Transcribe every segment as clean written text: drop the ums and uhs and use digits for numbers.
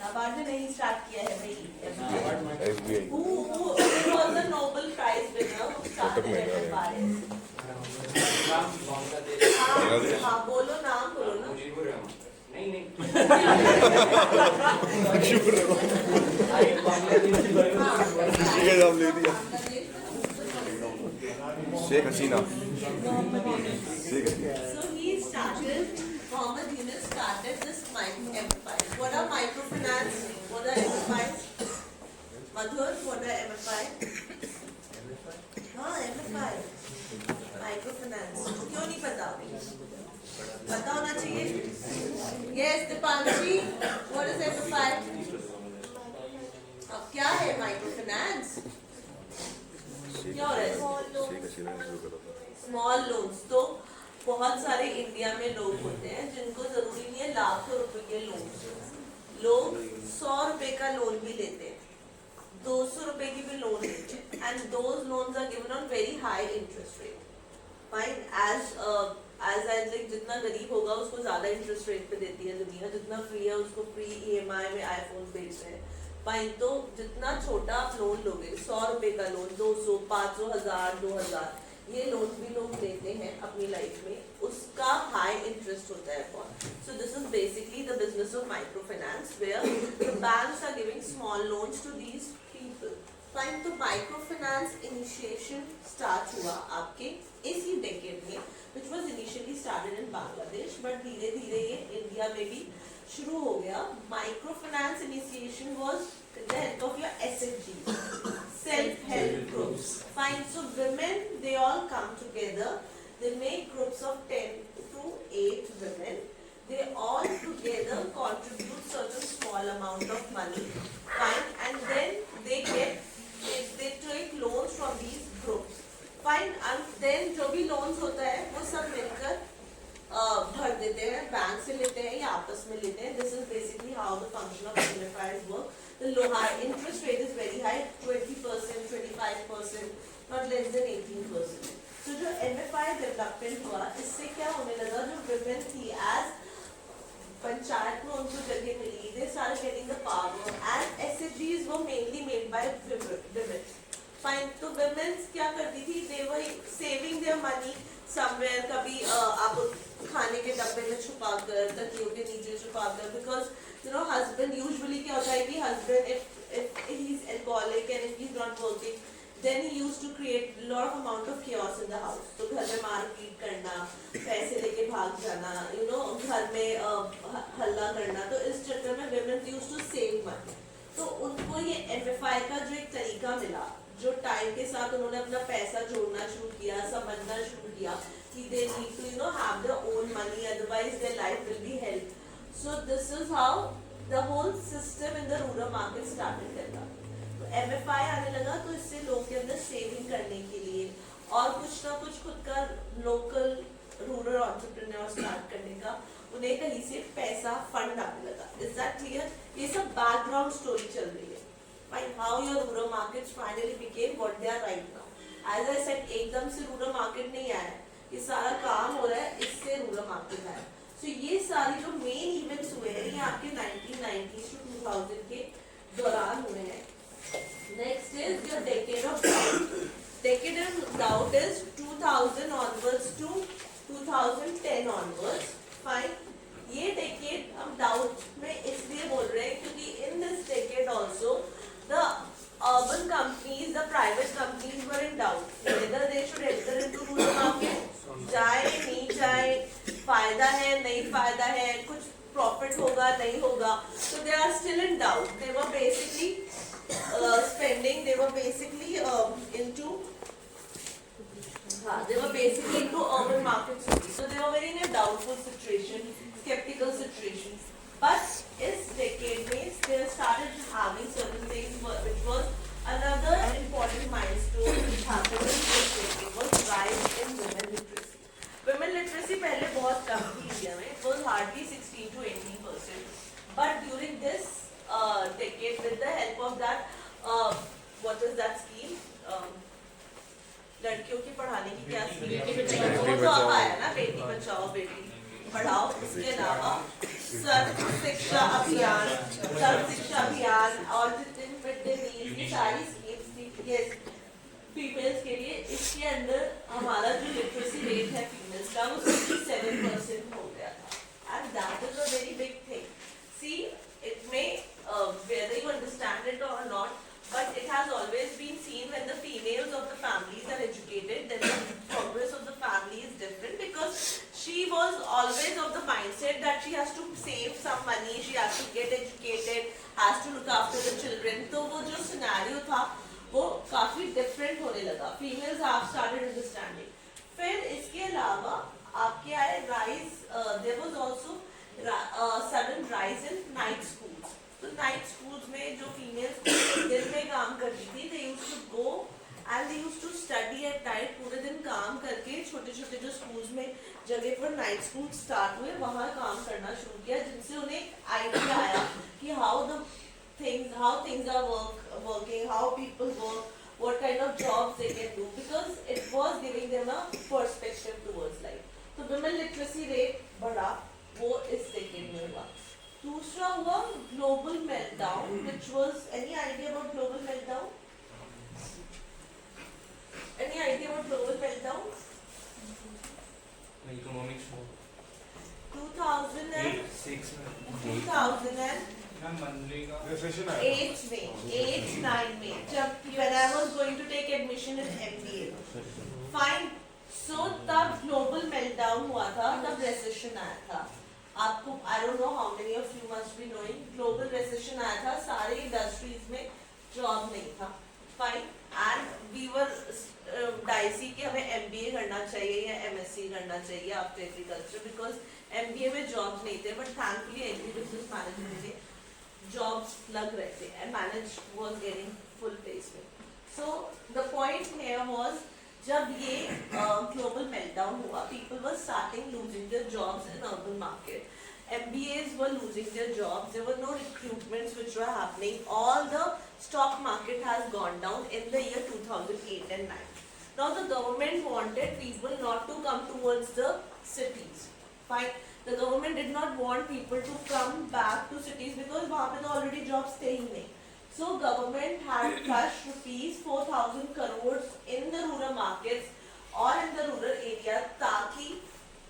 नाबार्ड ने नहीं स्टार्ट किया है भाई। SBI Who was the Nobel Prize winner who started MFIs? हाँ बोलो नाम बोलो ना। नहीं किसी का नाम ले दिया Sheikh Hasina Sheikh Hasina So he started, Mohammed Yunus started this MFIs. What are microfinance? What are MFIs? Madhur, what are MFIs? हाँ MFIs. Microfinance. क्यों नहीं पता? पता होना चाहिए. Yes, Dipanshi, what is MFI? अब क्या है microfinance? क्या हो रहा है? शेख हसीना ने शुरू करा था स्मॉल लोन्स। तो बहुत सारे इंडिया में लोग होते हैं जिनको जरूरी नहीं है लाखों रुपए के लोन, लोग 100 रुपए का लोन भी लेते हैं, 200 रुपए की भी लोन लेते हैं, and those loans are given on very high interest rate. Fine, as like जितना गरीब होगा उसको ज्यादा इंटरेस्ट रेट पे देती है दुनिया, जितना फ्री है उसको फ्री EMI में आईफोन बेच रहे हैं। फाइन, तो जितना छोटा आप लोन लोगे, 100 रुपए का लोन, 200, 500, 1000, 2000, ये लोन भी लोग लेते हैं अपनी लाइफ में, उसका हाई इंटरेस्ट होता है बहुत। So this is basically the business of micro finance where the banks are giving small loans to these people. Fine, तो माइक्रो फाइनेंस इनिशिएशन स्टार्ट हुआ आपके इसी डेकेड में, which was initially started in Bangladesh, but धीरे धीरे ये India में भी शुरू हो गया। Micro finance initiation was the help of your SHGs, self-help groups. Fine, so women, they all come together, they make groups of 10 to 8 women, they all together contribute certain small amount of money, fine, and then they take loans from these groups, fine, and then जो भी loans होता है वो सब मिलकर भर देते हैं, बैंक से लेते हैं या आपस में लेते हैं। This is basically how the function of MFIs work. The high interest rate is very high, 20%, 25%, not less than 18%. So जो MFI development हुआ, इससे क्या होने लगा, जो women थी, as पंचायत में उनको जगह मिली, they started getting the power, and SHGs were mainly made by women. Fine, तो women क्या करती थी, they were saving their money somewhere, कभी आप खाने के डब्बे में छुपाकर, तकियों के नीचे छुपाकर, because you know husband usually क्या होता है कि husband if he's alcoholic and if he's not working, then he used to create lot of amount of chaos in the house. तो घर में मारपीट करना, पैसे लेके भाग जाना, you know घर में हल्ला करना, तो इस चक्कर में women used to save money. तो उनको ये MFI का जो एक तरीका मिला, जो टाइम के साथ उन्होंने अपना पैसा जोड़ना शुरू किया, समझना शुरू किया कि they need to have their own money, otherwise their life will be hell. So this is how the whole system in the rural market started करना। तो MFI आने लगा, तो इससे लोग के अंदर सेविंग करने के लिए और कुछ ना कुछ खुद का लोकल रूरल एंटरप्रेन्योर स्टार्ट करने का उन्हें कहीं से पैसा फंड आने लगा। Is that clear? ये सब बैकग्राउंड स्टोरी चल रही है। Fine, how your rural markets finally became what they are right now. As I said, एकदम से rural market नहीं आया, ये सारा काम हो रहा है, इससे rural market आया। So ये सारी जो मेन इवेंट्स हुए हैं ये आपके 1990s to 2000 के दौरान हुए हैं। Next is your decade of doubt. Decade of doubt is 2000 onwards to 2010 onwards. Fine. ये decade हम doubt में इसलिए बोल रहे हैं क्योंकि in this decade also the urban companies, the private companies were in doubt whether they should enter into rural market, जाए नहीं जाए, फायदा है नहीं फायदा है, कुछ प्रॉफिट होगा नहीं होगा, so they are still in doubt. They were basically spending, they were basically into urban markets, so they were very in a doubtful situation, skeptical situation. But इस decade में they started having certain things which was another important milestone which happened in this decade was rise in women literacy. Women literacy पहले बहुत कम थी India में, it was hardly 16 to 18%. But during this decade, with the help of that, what is that scheme? लड़कियों की पढ़ाने की क्या scheme? वो तो अब आया ना, बेटी बचाओ बेटी पढ़ाओ। इसके अलावा सर्व शिक्षा अभियान, सर्व उसके अंदर हमारा जो लिटरेसी रेट है फीमेल्स का वो 67% हो गया था and that is a very big thing see it may whether you understand it or not but it has always been seen when the females of the families are educated then the progress of the family is different because she was always of the mindset that she has to save some money she has to get educated has to look after the children तो वो जो scenario था वो काफी different होने लगा females आप started understanding फिर इसके अलावा आपके आए rise there was also sudden rise in night schools तो नाइट स्कूल्स में जो फीमेल्स दिन में काम करती थी they used to go and they used to study at night पूरे दिन काम करके छोटे छोटे जो स्कूल्स में जगह पर नाइट स्कूल स्टार्ट हुए वहां काम करना शुरू किया जिनसे उन्हें आइडिया आया कि how things are working, how people work, what kind of jobs they can do because it was giving them a perspective towards life. तो women literacy rate बढ़ा वो इस decade में हुआ. दूसरा हुआ global meltdown, which was any idea about global meltdown? Any idea about global meltdown? Economic show. 2008 में जब when I was going to take admission in MBA fine so तब global meltdown हुआ था तब recession आया था आपको I don't know how many of you must be knowing global recession आया था सारे industries में job नहीं था fine and we were dicey कि हमें MBA करना चाहिए या MSc करना चाहिए after agriculture because MBA में jobs नहीं थे but thankfully agri business management में jobs लग रहे थे and manage was getting full placement. So the point here was जब ये global meltdown हुआ people were starting losing their jobs in urban market. MBAs were losing their jobs. There were no recruitments which were happening. All the stock market has gone down in the year 2008 and 9. Now the government wanted people not to come towards the cities. Fine. The government did not want people to come back to cities because वहाँ पे तो already jobs थे ही नहीं. So government had flushed rupees 4,000 crores in the rural markets or in the rural area ताकि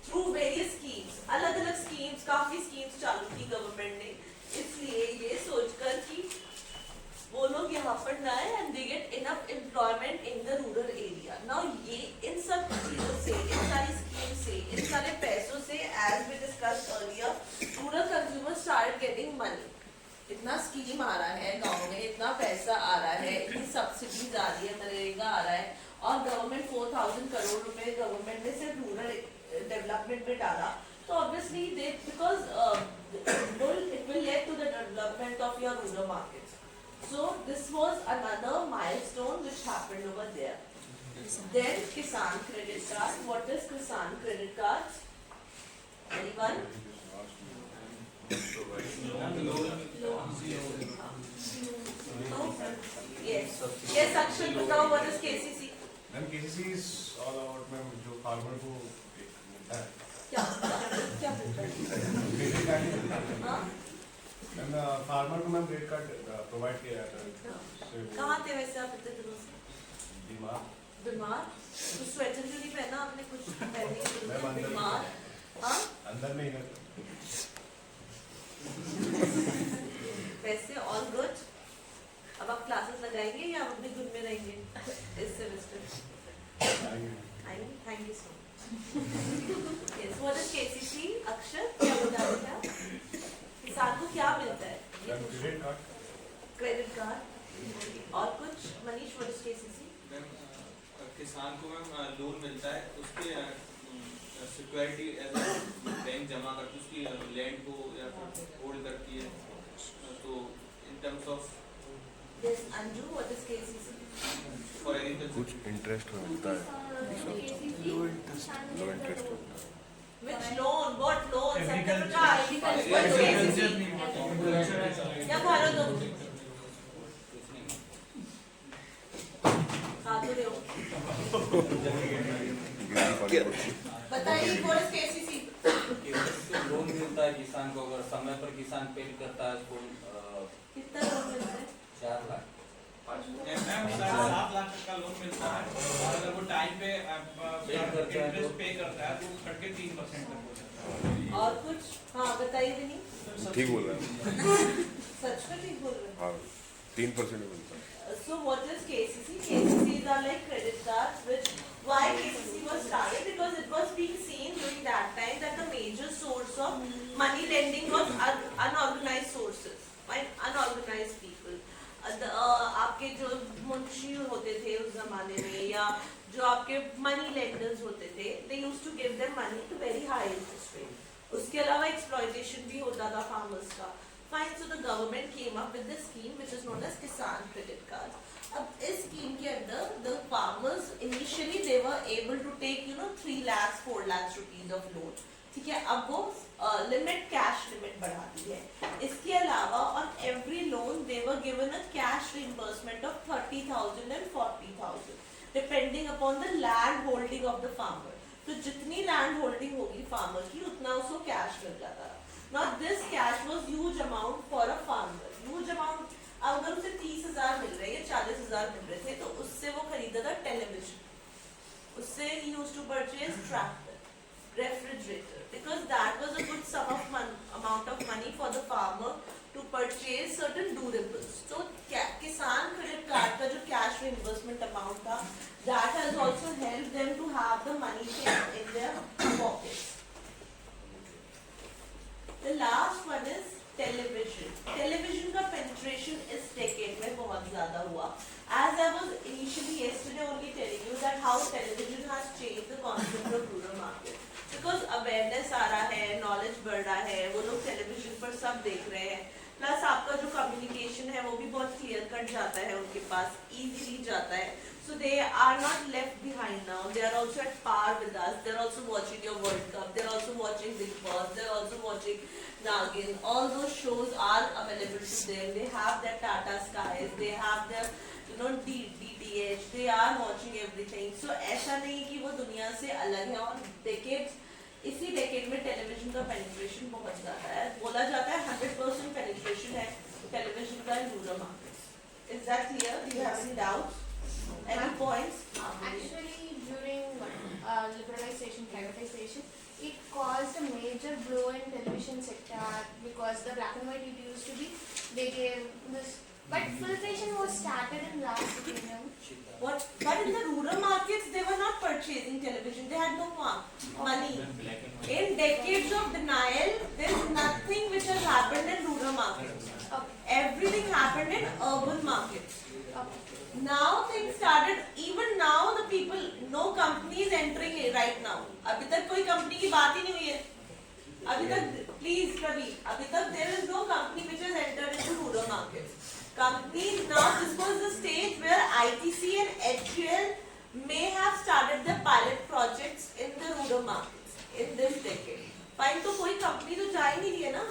through various schemes, अलग-अलग schemes, काफी schemes चालू की government ने इसलिए ये सोचकर कि वो लोग यहाँ पर ना आए and they get enough employment in the rural area. Now ये इन सब चीजों से, इन सारी schemes से, इन सारे पैसों से, as we discussed earlier, rural consumers started getting money. इतना स्कीम आ रहा है गाँव में, इतना पैसा आ रहा है, इतनी सब्सिडीज आ रही है, मनरेगा आ रहा है, और गवर्नमेंट 4,000 करोड़ रुपए गवर्नमेंट ने सिर्फ रूरल डेवलपमेंट में डाला, तो obviously they because it will lead to the development of your rural markets. So this was another milestone which happened over there. Then Kisan Credit Card. What is Kisan Credit Cards? Anyone? Yes. Yes, Akshay, बताओ what is KCC? Ma'am KCC is all about ma'am जो farmer को मिलता है क्या मिलता है? हाँ? Ma'am farmer को मैम क्रेडिट कार्ड प्रोवाइड किया जाता है. कहाँ थे वैसे आप इतने दिनों से? बीमार? तो स्वेटर क्यों नहीं पहना आपने कुछ पहनी? बीमार? हाँ? अंदर में ही है. वैसे ऑल गुड. अब आप क्लासेस लगाएंगे या आप अपने ग्रुप में रहेंगे इस semester? Thank you so much. Yes, what is KCC? अक्षर क्या बता रहे थे आप? किसान को क्या मिलता है? Credit card. क्रेडिट कार्ड और कुछ? Manish, what is KCC? किसान को मैम लोन मिलता है, उसके सिक्योरिटी एज बैंक जमा करती है, उसकी लैंड को या होल्ड करती है, तो in terms of yes. Anju, what is KCC? For agriculture कुछ इंटरेस्ट मिलता है. लो इंटरेस्ट होता है. Which loan? What loan? Agriculture. What is KCC? क्या भारत हो? साधु हो. बताइए what is KCC? लोन मिलता है किसान को, अगर समय पर किसान पेड करता है तो कितना लोन मिलता है? 4 लाख. मैम 7.5 लाख तक का लोन मिलता है और अगर वो टाइम पे इंटरेस्ट पे करता है तो वो 3% तक हो जाता है। और कुछ? हाँ बताइए नहीं, ठीक बोल रहा है। सच में ठीक बोल रहे हैं। हाँ 3% मिलता है। So what is KCC? KCCs are like credit cards, which why KCC was started, because it was being seen during that time that the major source of money lending was unorganized sources, right? Unorganized people. आपके जो मुंशी होते थे उस जमाने में या जो आपके मनी लेंडर्स होते थे, they used to give them money to very high interest rate. उसके अलावा exploitation भी होता था farmers का. Fine, so the government came up with this scheme which is known as Kisan Credit Card. अब इस scheme के अंदर the farmers initially they were able to take 3 lakhs 4 lakhs rupees of loan. ठीक है, अब वो limit cash limit बढ़ा दी है. इसके अलावा on every loan they were given a cash reimbursement of 30,000 and 40,000 depending upon the land holding of the farmer. तो जितनी लैंड होल्डिंग होगी फार्मर की उतना उसको कैश मिल जाता है. Now this cash was huge amount for a farmer. Huge amount. अगर उसे 30,000 मिल रहे या 40,000 मिल रहे थे तो उससे वो खरीदा था टेलीविजन. उससे he used to purchase tractor, refrigerator, because that was a good sum of amount of money for the farmer to purchase certain durables. So किसान क्रेडिट कार्ड का जो cash reimbursement amount था, that has also helped them to have the money in their pockets. The last one is television. Television का penetration इस decade में बहुत ज़्यादा हुआ. As I was initially yesterday only telling you that how television has changed the concept of rural market. Because awareness आ रहा है, knowledge बढ़ रहा है, वो लोग television पर सब देख रहे हैं. Plus आपका जो communication है वो भी बहुत clear cut जाता है उनके पास, easily जाता है. So they are not left behind now. They are also at par with us. They are also watching your World Cup. They are also watching Big Boss. They are also watching Nagin. All those shows are available to them. They have their Tata Skies. They have their DTH. They are watching everything. So ऐसा नहीं कि वो दुनिया से अलग है. और decades इसी decade में television का penetration बहुत ज़्यादा है. बोला जाता है 100% penetration है television का in rural markets. Is that clear? Do you have any doubts? Any points? Actually, during liberalization, privatization, it caused a major blow in television sector because the black and white it used to be, they gave this, but filtration was started in last decade. What? But in the rural markets, they were not purchasing television. They had no money. In decades of denial, there is nothing which has happened in rural markets. Everything happened in urban markets. Now things started. Even now, the people, no company is entering it right now. अभी तक कोई company की बात ही नहीं हुई है. अभी तक, please Ravi, अभी तक there is no company which has entered into rural markets. Companies now, this was the stage where ITC and HUL may have started their pilot projects in the rural markets in this decade. Fine, तो कोई company तो जा ही नहीं रही है ना.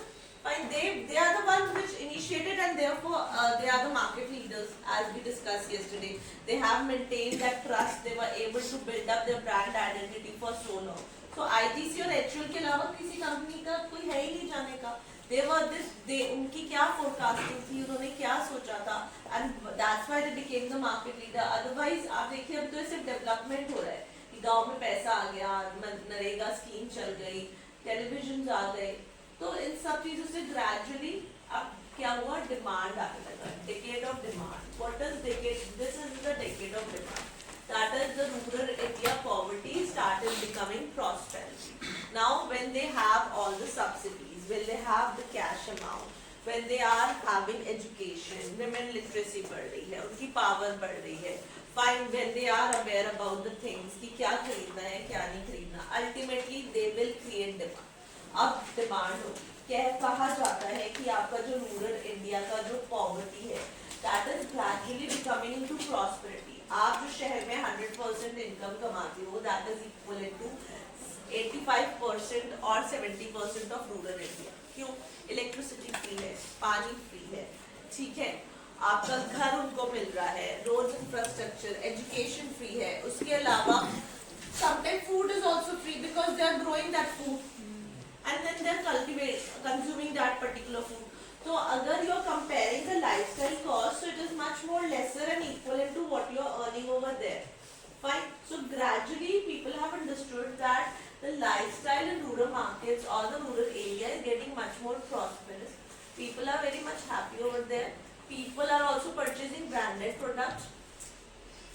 Fine, they are the ones which initiated and therefore they are the market leaders as we discussed yesterday. They have maintained that trust. They were able to build up their brand identity for so long. So ITC और HUL के अलावा किसी company का कोई है ही नहीं जाने का. उनकी क्या forecasting थी, उन्होंने क्या सोचा था, and that's why they became the market leader. Otherwise आप देखिए अब तो सिर्फ development हो रहा है कि गांव में पैसा आ गया, नरेगा स्कीम चल गई, टेलीविजन आ गए. तो इन सब चीजों से gradually अब क्या हुआ, डिमांड आने लगा. Decade of demand. What is decade? This is the decade of demand. That is the rural India poverty started becoming prosperity. Now when they have all the subsidies, when they have the cash amount, when they are having education, women literacy बढ़ रही है, उनकी power बढ़ रही है. Fine, when they are aware about the things कि क्या खरीदना है, क्या नहीं खरीदना, ultimately they will create demand. अब डिमांड होगी. कहा जाता है कि आपका जो रूरल इंडिया का जो पॉवर्टी है that is gradually becoming into prosperity. आप जो शहर में 100% इनकम कमाते हो दैट इज इक्वल टू 85% और 70% ऑफ रूरल इंडिया. क्यों? इलेक्ट्रिसिटी फ्री है, पानी फ्री है, ठीक है, आपका घर उनको मिल रहा है, रोड इंफ्रास्ट्रक्चर, एजुकेशन फ्री है. उसके अलावा sometimes food is also free because they are growing that food and then they're consuming that particular food. तो अगर you are comparing the lifestyle cost, so it is much more lesser and equivalent to what you are earning over there. Fine. So gradually people have understood that the lifestyle in rural markets or the rural area is getting much more prosperous. People are very much happy over there. People are also purchasing branded products.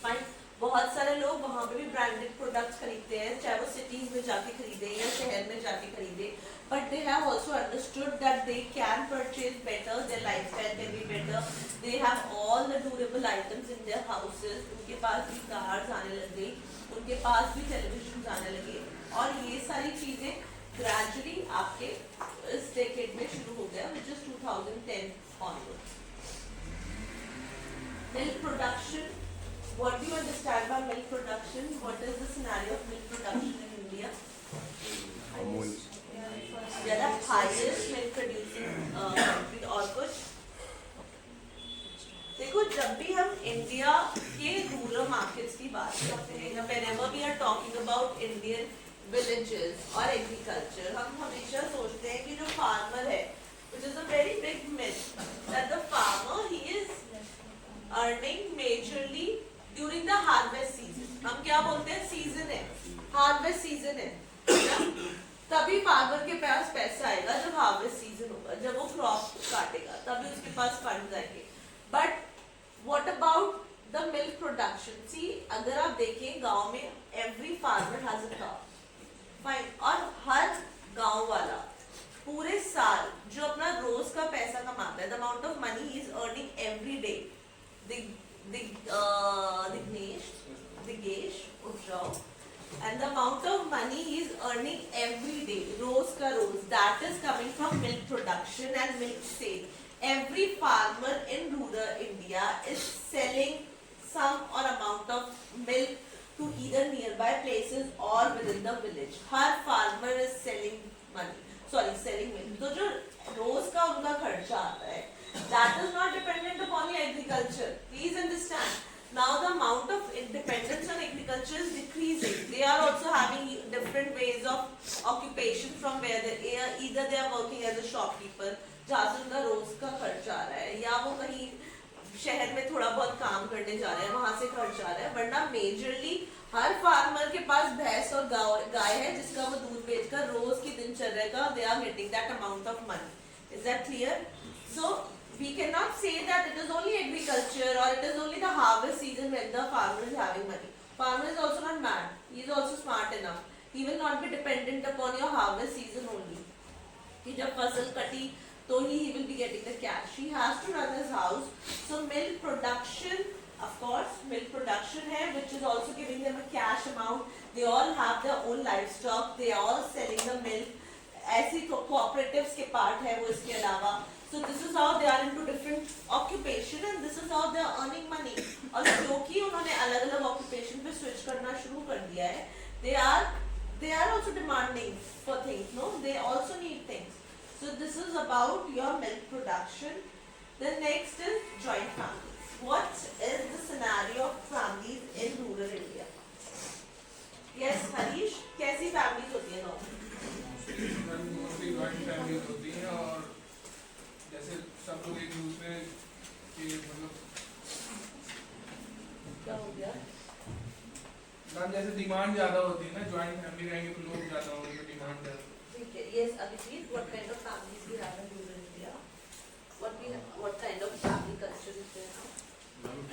Fine. बहुत सारे लोग वहाँ पे भी branded products खरीदते हैं, चाहे वो सिटीज में जाके खरीदे या शहर में जाके खरीदे, but they have also understood that they can purchase better, there lifestyle can be better, they have all the durable items in their houses, उनके पास भी कार्स आने लगे, उनके पास भी टेलीविजन आने लगे, और ये सारी चीजें ग्रेजुअली आपके इस डेकेड में शुरू हो गया, which is 2010 onwards. Milk production. What do you understand by milk production? What is the scenario of milk production in India? Amul. We are the highest milk producing country और कुछ. देखो जब भी हम इंडिया के रूरल मार्केट्स की बात करते हैं, whenever we are talking about Indian villages or agriculture, हम हमेशा सोचते हैं कि जो फार्मर है, which is a very big myth, that the farmer he is earning majorly during the harvest season. हम क्या बोलते हैं, सीजन है, हार्वेस्ट सीजन है, तभी फार्मर के पास पैसा आएगा जब हार्वेस्ट सीजन होगा, जब वो क्रॉप काटेगा तभी उसके पास फंड आएंगे. But what about the milk production? See अगर आप देखें गांव में every farmer has a cow. Fine. और हर गांव वाला पूरे साल जो अपना रोज का पैसा कमाता है, the amount of money he is earning every day, Digesh Ujjav, and the amount of money he is earning every day, रोज का रोज, that is coming from milk production and milk sale. Every farmer in rural India is selling some or amount of milk to either nearby places or within the village. Her farmer is selling milk. तो जो रोज का उनका खर्चा आता है, that is not dependent upon the agriculture. Please understand. Now the amount of dependence on agriculture is decreasing. They are also having different ways of occupation from where they are. Either they are working as a shopkeeper, जहाँ से उनका रोज का खर्चा आ रहा है, या वो कहीं शहर में थोड़ा बहुत काम करने जा रहे हैं, वहाँ से खर्चा आ रहा है. वरना मेजरली हर फार्मर के पास भैंस और गाय है, जिसका वो दूध बेचकर रोज की दिनचर्या का they are getting that amount of money. Is that clear? So we cannot say that it is only agriculture or it is only the harvest season when the farmer is having money. Farmer is also not mad. He is also smart enough. He will not be dependent upon your harvest season only. कि जब फसल कटी तो he will be getting the cash. He has to run his house. So milk production, of course, milk production है, which is also giving them a cash amount. They all have their own livestock. They are all selling the milk. ऐसी cooperatives के part है वो इसके अलावा. So this is how they are into different occupation and this is how they are earning money. और क्योंकि उन्होंने अलग-अलग occupation पे switch करना शुरू कर दिया है, they are also demanding for things, no? They also need things. So this is about your milk production. The next is joint families. What is the scenario of families in rural India? Yes, Harish, कैसी families होती है normal? Mostly joint families होती हैं और जैसे सब लोग एक दूसरे के मतलब क्या हो गया? मैम जैसे डिमांड ज़्यादा होती है ना, जॉइंट फैमिली रहेंगे तो लोग ज़्यादा होंगे, डिमांड ज़्यादा. ठीक है. Yes, Abhijit, what kind of families we have in rural India? What kind of family culture is there now?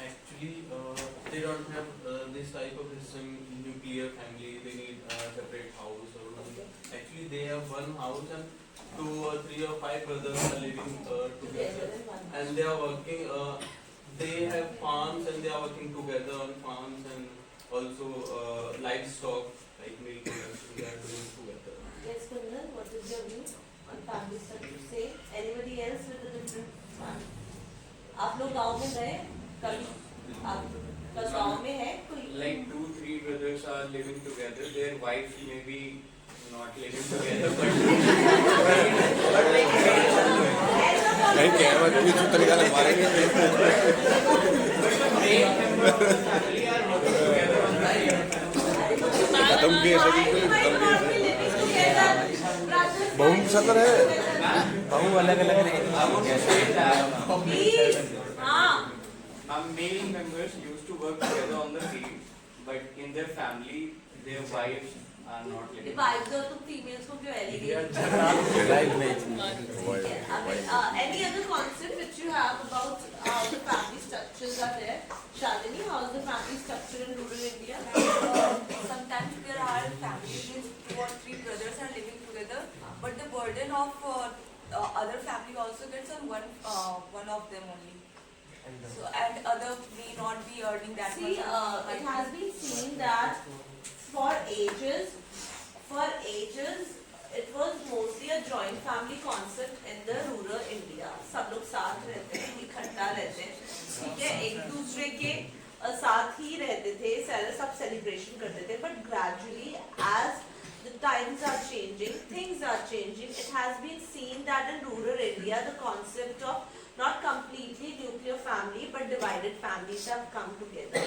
Actually, they don't have this type of system, nuclear family. They need a separate house or room. Okay. Actually, they have one house and 2 or 3 or 5 brothers are living together, in one house. and they are working. They have farms and they are working together on farms, and also livestock like milk production. They are doing together. Yes, Kundan, what is your view on families that you say? Anybody else with a different family? आप लोग गांव में गए कभी? आप गांव में है कोई? Like 2-3 brothers are living together. Their wives may be not living together, but like नहीं क्या है, वो जूता निकाल मारेंगे. family are working together on the खत्म किए सभी को, Why might not be living together? Brothers बहू के साथ रहे बहू अलग अलग रहेंगे. I want to say that Please, हाँ. male members used to work together on the field, but in their family, their wives are not living. Wives और तुम females को क्यों elevate? लाइफ नहीं Any other concept which you have about how the family structures are there? Shalini, how is the family structure in rural India? Sometimes there are families with 2 or 3 brothers are living together, but the burden of other family also gets on one of them only. So and other may not be earning that See, much. it has been seen that for ages, it was mostly a joint family concept in the rural India. सब लोग साथ रहते हैं, इकट्ठा रहते हैं, ठीक है, एक दूसरे के साथ ही रहते थे, सब सेलिब्रेशन करते थे. But gradually, as the times are changing, things are changing. It has been seen that in rural India, the concept of not completely nuclear family but divided families have come together,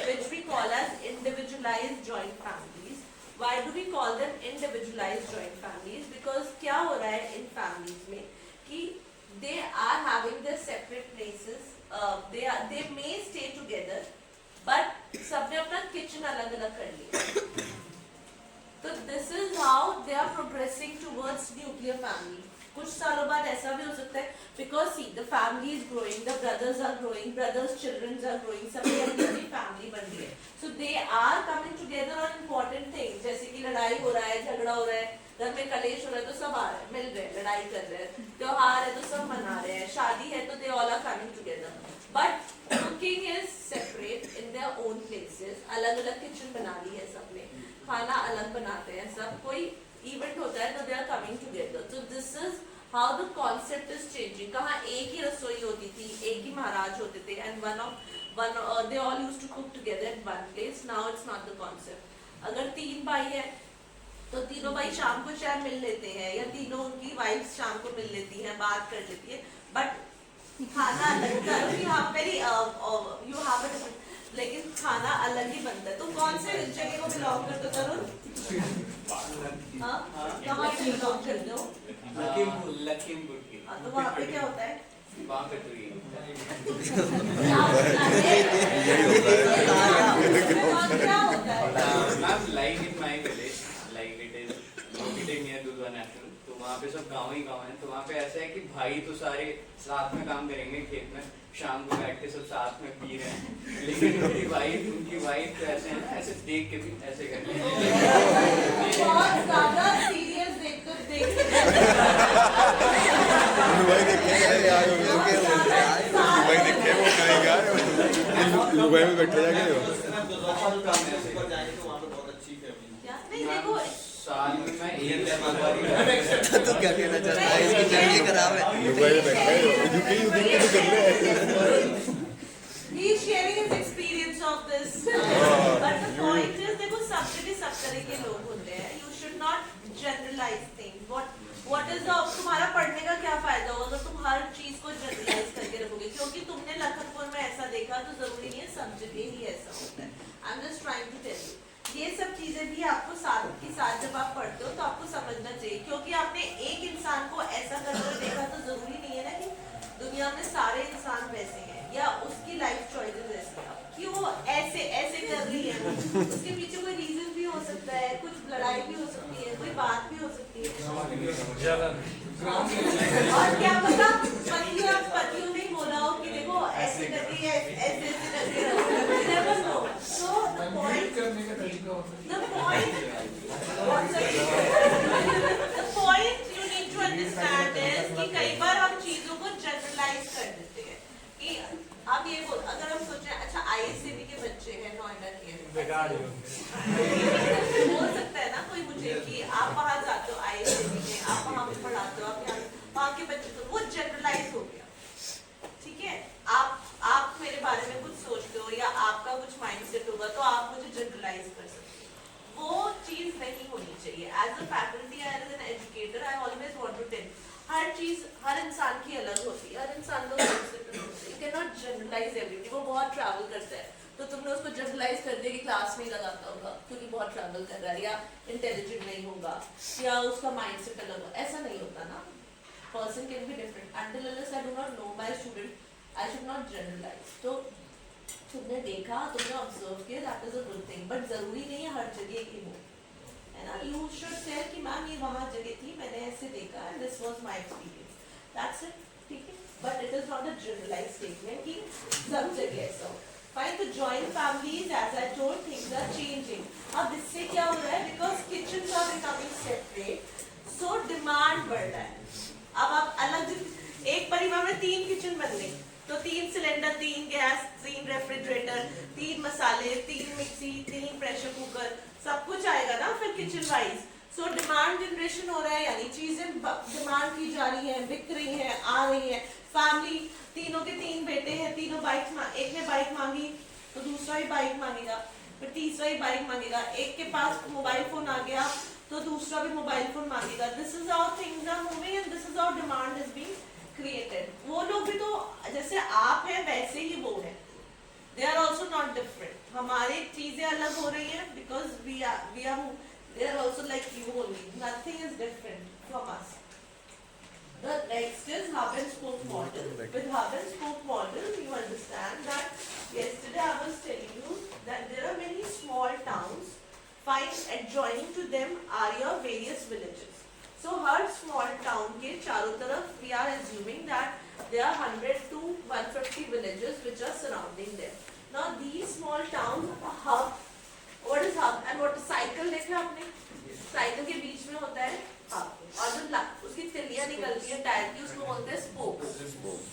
which we call as individualized joint families. Why do we call them individualized joint families? Because क्या हो रहा है इन families में कि they are having their separate places, they may stay together, but सबने अपना kitchen अलग अलग कर लिया. तो this is how they are progressing towards nuclear family. कुछ सालों बाद ऐसा भी हो सकता है because see the family is growing, the brothers are growing, brothers children are growing, सबकी अपनी family बन रही है. So they are coming together on important things, जैसे कि लड़ाई हो रहा है, झगड़ा हो रहा है, घर में कलेश हो रहा है तो सब आ रहे हैं, मिल रहे हैं, लड़ाई कर रहे हैं, त्योहार है तो सब मना रहे हैं, शादी है तो they all are coming together. But cooking is separate in their own places. अलग अलग kitchen बना ली है सबने, खाना अलग बनाते हैं सब, कोई इवेंट होता है तो they are coming together. So this is how the concept is changing. कहाँ एक ही रसोई होती थी, एक ही महाराज होते थे, and they all used to cook together at one place. Now it's not the concept. अगर 3 भाई है तो तीनों भाई शाम को शायद मिल लेते हैं, या तीनों उनकी वाइफ शाम को मिल लेती हैं, बात कर लेती है, बट खाना अलग तरुण you have a different, लेकिन खाना अलग ही बनता है. तो कौन से जगह को बिलोंग करते हो तरुण? कहाँ से बिलोंग करते हो? लखीमपुर की. तो वहाँ पे क्या होता है? वहाँ पे तो ये क्या होता है? Ma'am like in my village, like it is located near Dudhwa National, तो वहाँ पे सब गाँव ही गाँव है. तो वहाँ पे ऐसा है कि भाई तो सारे साथ में काम करेंगे खेत में, शाम को बैठ के सब साथ में पी रहे हैं, लेकिन उनकी वाइफ तो ऐसे है ना, ऐसे देख के भी ऐसे करते हैं. बहुत ज़्यादा सीरियस देख दुबई देखे यार, दुबई देखे वो करेगा दुबई में बैठे जाके ऊपर जाएंगे तो वहाँ पे बहुत अच्छी फैमिली. नहीं देखो, साल में मैं एक तो क्या कहना चाहता है, इसकी जर्नी खराब है. दुबई में बैठे यूके तो कर ले. he is sharing his experience of this. But the point is, देखो सब जगह सब तरह के लोग होते हैं. You should not generalize things. What is the तुम्हारा पढ़ने का क्या फायदा होगा अगर तुम हर चीज को जनरलाइज करके रखोगे? क्योंकि तुमने लखनपुर में ऐसा देखा तो जरूरी नहीं है सब जगह ही ऐसा होता है. I am just trying to tell you. ये सब चीजें भी आपको साथ के साथ जब आप पढ़ते हो तो आपको समझना चाहिए, क्योंकि आपने एक इंसान को ऐसा करते हुए देखा तो जरूरी नहीं है ना कि दुनिया में सारे इंसान वैसे हैं या उसकी लाइफ चॉइसेस ऐसी हैं. क्यों ऐसे कर रही है, उसके पीछे कोई रीजन भी हो सकता है, कुछ लड़ाई भी हो सकती है, कोई बात भी हो सकती है. और क्या पता पतियों ने बोला हो कि देखो ऐसे करके ऐसे करके never know. So the point you need to understand is कि कई बार हम चीजों को जनरलाइज कर देते हैं कि आप ये बोल, अगर हम सोच रहे हैं अच्छा ISCB के बच्चे हैं नोएडा के, बोल सकता है ना कोई मुझे कि आप वहाँ जाते हो ISCB में, आप वहाँ पे पढ़ाते हो, आप यहाँ वहाँ के बच्चे, तो वो जनरलाइज हो गया. ठीक है, आप मेरे बारे में कुछ सोचते हो या आपका कुछ माइंडसेट होगा तो आप मुझे जनरलाइज कर सकते हो. वो चीज नहीं होनी चाहिए. As a faculty, as an educator, I always want to tell, हर चीज हर इंसान की अलग होती है, हर इंसान का कॉन्सेप्ट होता है. You can not generalize everything. वो बहुत ट्रैवल करता है तो तुमने उसको जनरलाइज कर दिया कि क्लास में ही लगाता होगा क्योंकि बहुत ट्रैवल कर रहा है या इंटेलिजेंट नहीं होगा या उसका माइंड सेट अलग होगा, ऐसा नहीं होता ना. Person can be different. until unless I do not know my student, I should not generalize. तो तुमने देखा, तुमने ऑब्जर्व किया, that is a good thing. But जरूरी नहीं है हर जगह की हो, है ना. यू शुड टेल कि मैम ये वहाँ जगह थी, मैंने ऐसे देखा and this was my experience. That's it. ठीक है. But it is not a generalize statement कि सब जगह ऐसा हो. Fine, the joint families, as I told, things are changing. अब इससे क्या हो रहा है? Because kitchens are becoming separate, so demand बढ़ रहा है. अब आप अलग एक परिवार में 3 किचन बन गई, तो 3 सिलेंडर, 3 गैस, 3 रेफ्रिजरेटर, 3 मसाले, 3 मिक्सी, 3 प्रेशर कुकर, सब कुछ आएगा ना फिर kitchen wise. So demand generation हो रहा है, यानी चीजें डिमांड की जा रही हैं, बिक रही हैं, आ रही हैं. फैमिली, तीनों के 3 बेटे हैं, तीनों बाइक, एक ने बाइक मांगी तो दूसरा ही बाइक मांगेगा, फिर तीसरा ही बाइक मांगेगा. एक के पास मोबाइल फोन आ गया तो दूसरा भी मोबाइल फोन मांगेगा. This is how things are moving and this is how demand is being created. वो लोग भी तो जैसे आप हैं वैसे ही वो है. They are also not different. हमारी चीजें अलग हो रही हैं because we are they are also like you only. Nothing is different from us. The next is hub and spoke model. With hub and spoke model, you understand that yesterday I was telling you that there are many small towns. Fine, adjoining to them are your various villages. So her small town के चारों तरफ we are assuming that there are 100 to 150 villages which are surrounding them. Now these small towns are hub. What is hub and what is cycle? देखा आपने? Cycle के बीच में होता है hub, और जो उसकी तिलियां निकलती है टायर की उसको बोलते हैं स्पोक.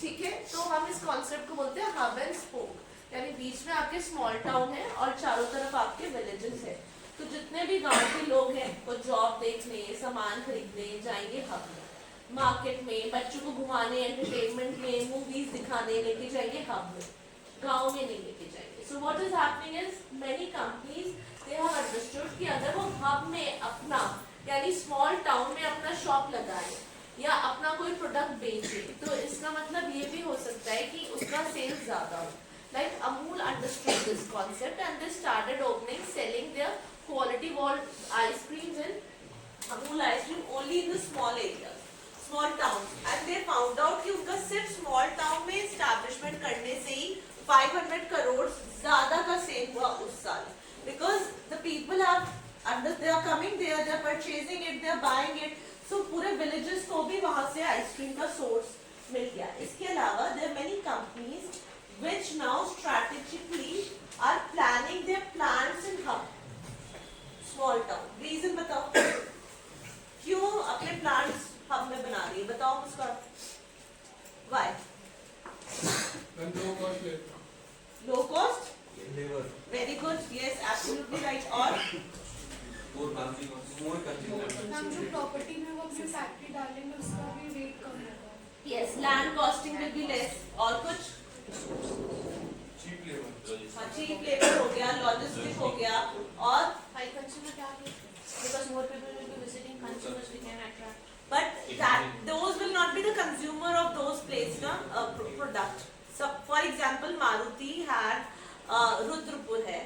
ठीक है. तो हम इस कॉन्सेप्ट को बोलते हैं हब एंड स्पोक, यानी बीच में आपके स्मॉल टाउन है और चारों तरफ आपके विलेजेस है. तो जितने भी गांव के लोग हैं वो जॉब देखने, सामान खरीदने जाएंगे हब में. मार्केट में बच्चों को घुमाने, एंटरटेनमेंट में, मूवीज दिखाने लेके जाएंगे हब में, गाँव में नहीं लेके जाएंगे. So what is happening is many companies they have understood कि अगर वो हब में अपना यानी स्मॉल टाउन में अपना शॉप लगाए या अपना कोई प्रोडक्ट बेचे, तो इसका मतलब ये भी हो सकता है कि उसका सेल्स ज्यादा हो. Like Amul understood this concept and they started opening, selling their quality wall ice creams in Amul ice cream only in the small areas, small towns. And they found out कि उनका सिर्फ small town में establishment करने से ही 500 करोड़ ज्यादा का cell हुआ उस साल. Because the people they are coming there, they are purchasing it, they are buying it. So पूरे villages को भी वहाँ से आइसक्रीम का सोर्स मिल गया. इसके अलावा there are many companies which now strategically are planning their plants in hub, small town. Reason बताओ क्यों अपने plants hub में बना रही है, बताओ उसका why? Low cost? Very good. Yes, absolutely right. और हम जो प्रॉपर्टी में वो अपनी फैक्ट्री डालेंगे उसका भी रेट कम होगा. yes, land costing will be less. और कुछ cheap labor. हाँ, cheap labor हो गया, logistic हो गया, और हाई कंज्यूमर क्या है? Because more people will be visiting, consumers we can attract. but those will not be the consumer of those placed product. So for example, Maruti had Rudrapur है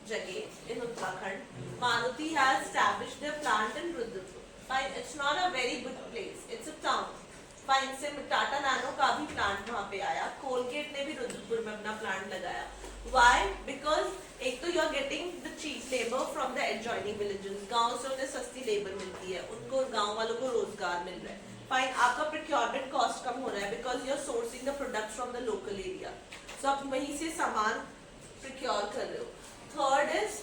जगह in Uttarakhand. Maruti has established their plant in Rudrapur. Fine, it's not a very good place. It's a town. Fine, से Tata nano का भी plant वहाँ पे आया. Colgate ने भी रुद्रपुर में अपना प्लांट लगाया. Why? Because एक तो you are getting the cheap labor from the adjoining villages. गांव से उन्हें सस्ती लेबर मिलती है, उनको गांव वालों को रोजगार मिल रहा है. Fine, आपका procurement cost कम हो रहा है because you are sourcing the products from the local area. So आप वहीं से सामान procure कर रहे हो. Third is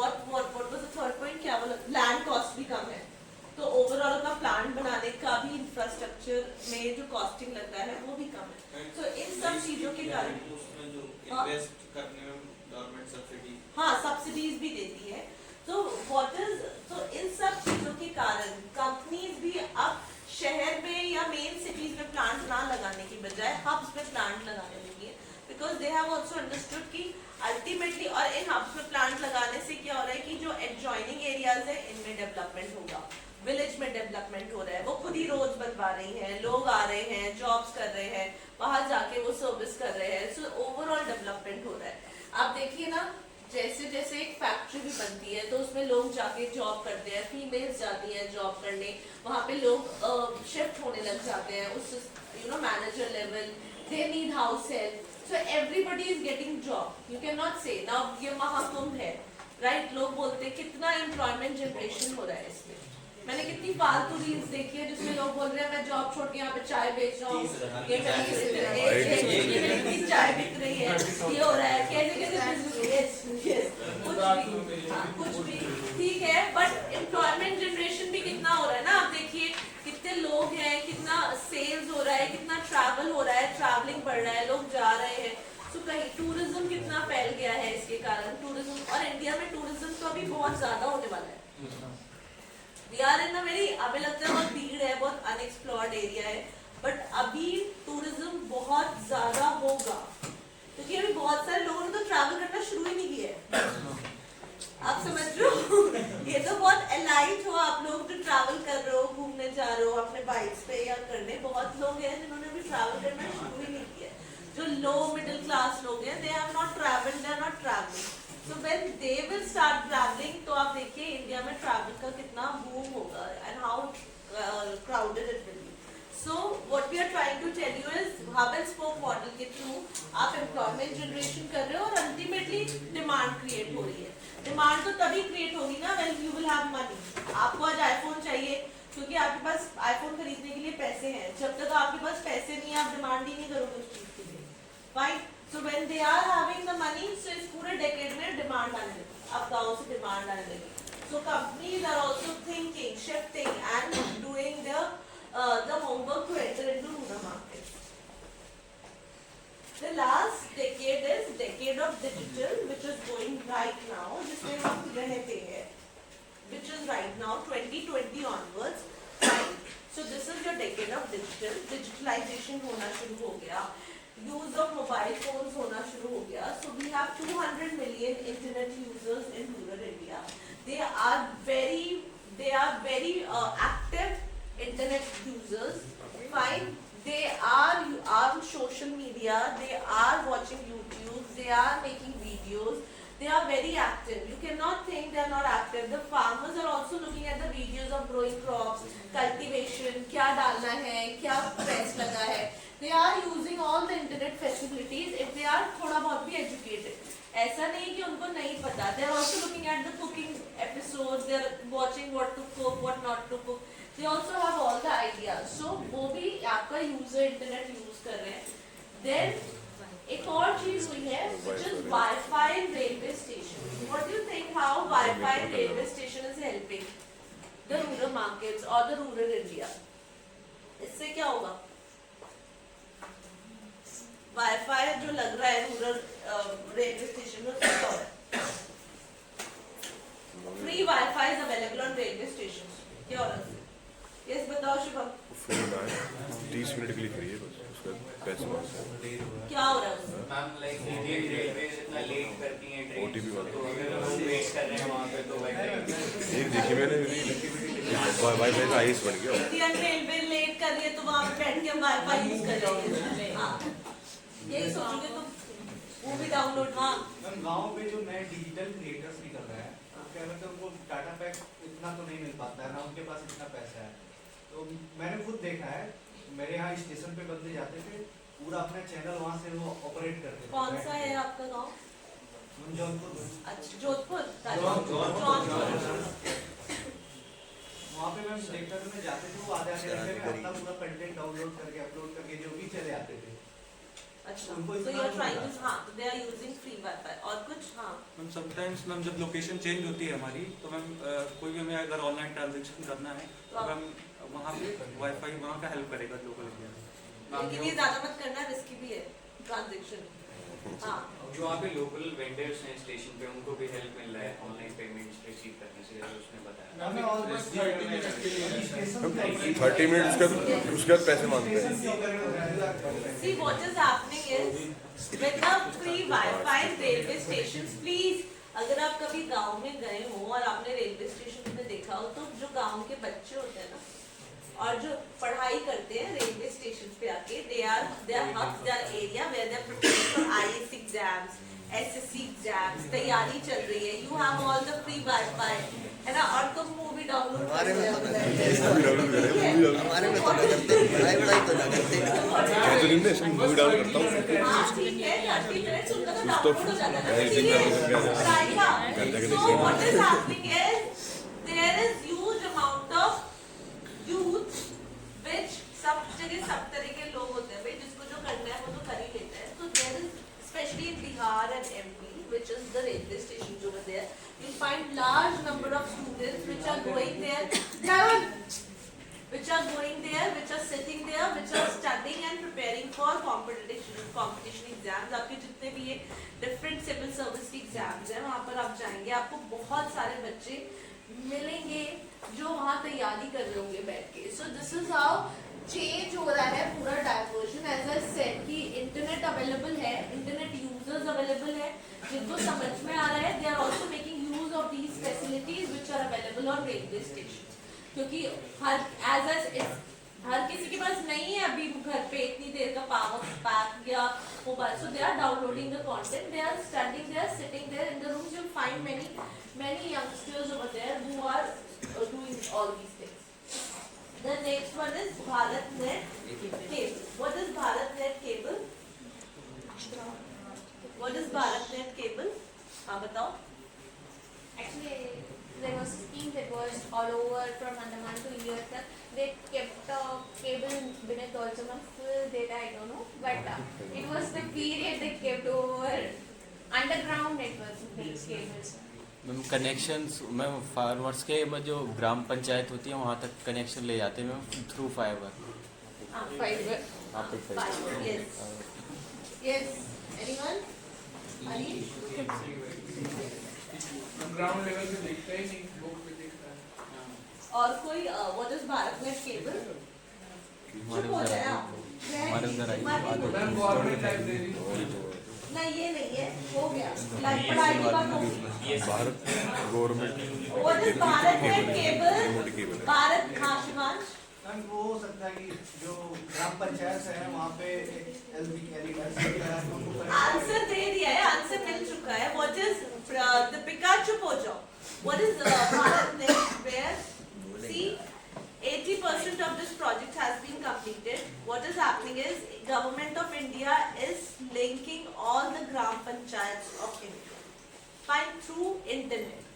what was the third point? क्या बोला? Land cost भी कम है. तो ओवरऑल का प्लांट बनाने का भी इंफ्रास्ट्रक्चर में जो कॉस्टिंग लगता है वो भी कम है. तो इन सब चीजों के कारण उसमें जो इन्वेस्ट करने में गवर्नमेंट सब्सिडी हाँ सब्सिडीज भी देती है. तो इन सब चीजों के कारण कंपनीज भी अब शहर में या मेन सिटीज में प्लांट ना लगाने की बजाय हब्स में प्लांट लगाने लगी है. Because they have also understood कि अल्टीमेटली और इन हब्स में प्लांट लगाने से क्या हो रहा है कि जो एडजॉइनिंग एरियाज है इनमें डेवलपमेंट होगा, विलेज में डेवलपमेंट हो रहा है. वो खुद ही रोड बनवा रही हैं, लोग आ रहे हैं, जॉब्स कर रहे हैं, वहां जाके वो सर्विस कर रहे हैं. सो ओवरऑल डेवलपमेंट हो रहा है. आप देखिए ना, जैसे जैसे एक फैक्ट्री भी बनती है तो उसमें लोग जाके जॉब करते हैं, फीमेल्स जाती हैं जॉब करने, वहाँ पे लोग शिफ्ट होने लग जाते हैं उस manager level, they need house help, so everybody is getting job. You can not से नाउ ये महाकुंभ है, राइट? लोग बोलते हैं कितना एम्प्लॉयमेंट जनरेशन हो रहा है इसमें. मैंने कितनी फालतू रील्स देखी है जिसमें लोग बोल रहे हैं मैं जॉब छोड़ के यहाँ पे चाय बेच रहा हूँ, ये मेरी इतनी चाय बिक रही है, ये हो रहा है, कैसे कैसे कुछ भी ठीक है, बट एम्प्लॉयमेंट जनरेशन भी कितना हो रहा है ना. आप देखिए कितने लोग हैं, कितना सेल्स हो रहा है, कितना ट्रैवल हो रहा है, ट्रैवलिंग बढ़ रहा है, लोग जा रहे हैं. तो कहीं टूरिज्म कितना फैल गया है इसके कारण. टूरिज्म, और इंडिया में टूरिज्म तो अभी बहुत ज्यादा होने वाला है. We are in a very, हमें लगता है बहुत भीड़ है, बहुत अनएक्सप्लोर्ड एरिया है, बट अभी टूरिज्म बहुत ज्यादा होगा क्योंकि अभी बहुत सारे लोगों ने तो ट्रैवल करना शुरू ही नहीं किया है. आप समझ रहे हो? ये तो बहुत एलाइट हो आप लोग जो ट्रैवल कर रहे हो, घूमने जा रहे हो अपने बाइक्स पे या करने. बहुत लोग हैं जिन्होंने अभी ट्रैवल करना शुरू ही नहीं किया. जो लो मिडिल क्लास लोग हैं, they have not travelled, they are not travelling. So when they will start traveling, तो आप देखिए इंडिया में ट्रैवल का कितना बूम होगा and how crowded it will be. So what we are trying to tell you is hub and spoke model के through आप employment generation कर रहे हो और अल्टीमेटली डिमांड क्रिएट हो रही है. डिमांड तो तभी क्रिएट होगी ना when you will have money. आपको आज आईफोन चाहिए क्योंकि आपके पास आईफोन खरीदने के लिए पैसे हैं. जब तक आपके पास पैसे नहीं है आप डिमांड ही नहीं करोगे उस चीज के लिए. Fine. So when they are having the money, so इस पूरे decade में डिमांड आने लगी, अब गाँव से डिमांड आने लगी. So companies are also thinking, shifting and doing the homework to enter into rural markets. The last decade is decade of digital, which is going right now, जिसमें हम रहते हैं, which is right now 2020 onwards. Right? So this is your decade of digital. Digitalization होना शुरू हो गया. Use of mobile phones होना शुरू हो गया. So we have 200 million internet users in rural India. They are very active internet users. Fine. They are on social media. They are watching YouTube. They are making videos. They are very active. You cannot think they are not active. The farmers are also looking at the videos of growing crops, cultivation, क्या डालना है, क्या press लगा है. They are using all the internet facilities if they are थोड़ा बहुत भी educated. ऐसा नहीं कि उनको नहीं पता. They are also looking at the cooking episodes. They are watching what to cook, what not to cook. They also have all the ideas. So वो भी आपका user internet use कर रहे हैं. Then एक और चीज हुई है which is Wi-Fi in railway station. What do you think how Wi-Fi in railway station is helping the rural markets or the rural India? इससे क्या होगा? वाईफाई जो लग रहा है रूरल रेलवे स्टेशन में, उससे क्या हो रहा है? Free wifi is available on railway station. क्या हो रहा है? यस बताओ शुभम. फ्री ना है, 30 मिनट के लिए फ्री है बस, उसका पैसे मांगते हैं. क्या हो रहा है उसमें? मैम लाइक इंडियन रेलवे इतना लेट करती है ट्रेन, OTP वाला. तो अगर लोग वेट कर रहे हैं वहाँ पे तो वाईफाई एक देखी मैंने वाईफाई का आइस बन गया. इंडियन रेलवे लेट कर रही है तो वहाँ पे बैठ के हम वाईफाई यूज करेंगे. हाँ यही सोचोगे तो वो भी डाउनलोड. हाँ मैम गांव पे जो नए डिजिटल क्रिएटर्स निकल रहे हैं तो क्या कहते हैं उनको डाटा पैक इतना तो नहीं मिल पाता है ना, उनके पास इतना पैसा है. तो मैंने खुद देखा है, मेरे यहाँ स्टेशन पे बंदे जाते थे, पूरा अपना चैनल वहाँ से वो ऑपरेट करते थे. कौन सा है आपका गाँव? जौनपुर. अच्छा जोधपुर. वहाँ पे मैम देखता था, मैं जाते थे वो आधे घंटे में अपना पूरा कंटेंट डाउनलोड करके अपलोड करके जो भी चले आते थे. अच्छा so you are trying to, हाँ they are using free Wi-Fi. और कुछ? हाँ मैम समटाइम्स मैम जब लोकेशन चेंज होती है हमारी तो मैम कोई भी हमें अगर ऑनलाइन ट्रांजैक्शन करना है तो मैम वहाँ पे वाईफाई वहाँ का हेल्प करेगा लोकल एरिया में. लेकिन ये ज्यादा मत करना, रिस्की भी है ट्रांजैक्शन. हाँ जो वहाँ पे लोकल वेंडर्स हैं स्टेशन पे उनको भी हेल्प मिल रहा है ऑनलाइन पेमेंट्स रिसीव करने से, जैसे उसने बताया. मैंने ऑलमोस्ट 30 मिनट के लिए स्टेशन 30 मिनट उसके बाद पैसे मांगते हैं. See what is happening is with the free Wi-Fi railway stations, please अगर आप कभी गांव में गए हो और आपने रेलवे स्टेशन पे देखा हो तो जो गांव के बच्चे होते हैं ना और जो पढ़ाई करते हैं रेलवे स्टेशन पे आके, they are hubs, they are area where they are preparing for IAS exams, SSC exams तैयारी चल रही है, you have all the free wifi है ना, और तुम मूवी डाउनलोड हमारे में तो नहीं, हमारे में तो नहीं करते, पढ़ाई तो ना करते। मैं तो दिन में मूवी डाउनलोड करता हूँ। हाँ ठीक है, 30 मिनट्स उनका तो कुछ तो डाउनलोड हो जाता है ना, ऐसे ही डाउनलोड किया जाता है। पढ़ाई का। घर जाके So देखिए। what is happening is there is huge amount of youth which सब जगह सब तरह के लोग होते हैं भाई, जिसको जो करना है वो तो कर ही लेते हैं। So there is especially in Bihar and MP, which is the railway stations over there, you find large number of students which are going there, which are sitting there, which are studying and preparing for competition exams. आपके जितने भी ये different civil service की exams हैं, वहाँ पर आप जाएंगे, आपको बहुत सारे बच्चे मिलेंगे जो वहाँ तैयारी कर रहे होंगे बैठ के. So this is how change हो रहा है पूरा डाइवर्जन. एज आई सेड कि इंटरनेट अवेलेबल है, इंटरनेट यूजर्स अवेलेबल है, जिनको समझ में आ रहा है, they are also making use of these facilities which are available on railway station. क्योंकि हर किसी के पास नहीं है अभी घर पे इतनी देर का पावर पैक या mobile, so they are downloading the content, they are studying, they are sitting there in the rooms. You will find many youngsters over there who are doing all these things. The next one is BharatNet cable. What is BharatNet cable? What is BharatNet cable? हाँ बताओ. Actually, there was a scheme that was all over from Andaman to India. They kept a cable beneath also, not full data, I don't know, but it was the period they kept over underground networks based cables. Ma'am connections ma'am farmers के जो ग्राम पंचायत होती है वहाँ तक connection ले जाते हैं ma'am through fibre. Fiber. आप पे Fiber. Yes. Yes. Anyone? Ali? Ground level पे देखता ही नहीं, बुक पे देखता है. और कोई what is BharatNet cable? चुप हो जाए आप. हमारे अंदर आई मैम गवर्नमेंट लाइब्रेरी नहीं ये नहीं है, हो गया. पढ़ाई की बात हो गई. Bharat government What is BharatNet cable? Bharat हाँ शिवांश. मैम वो हो सकता है कि जो ग्राम पंचायत है वहाँ पे आंसर दे दिया है, आंसर मिल चुका है. What is दीपिका चुप हो जाओ. What is BharatNet? Where see 80% of this project has been completed. What is happening is Government of India is linking all the gram panchayats of India fine through internet.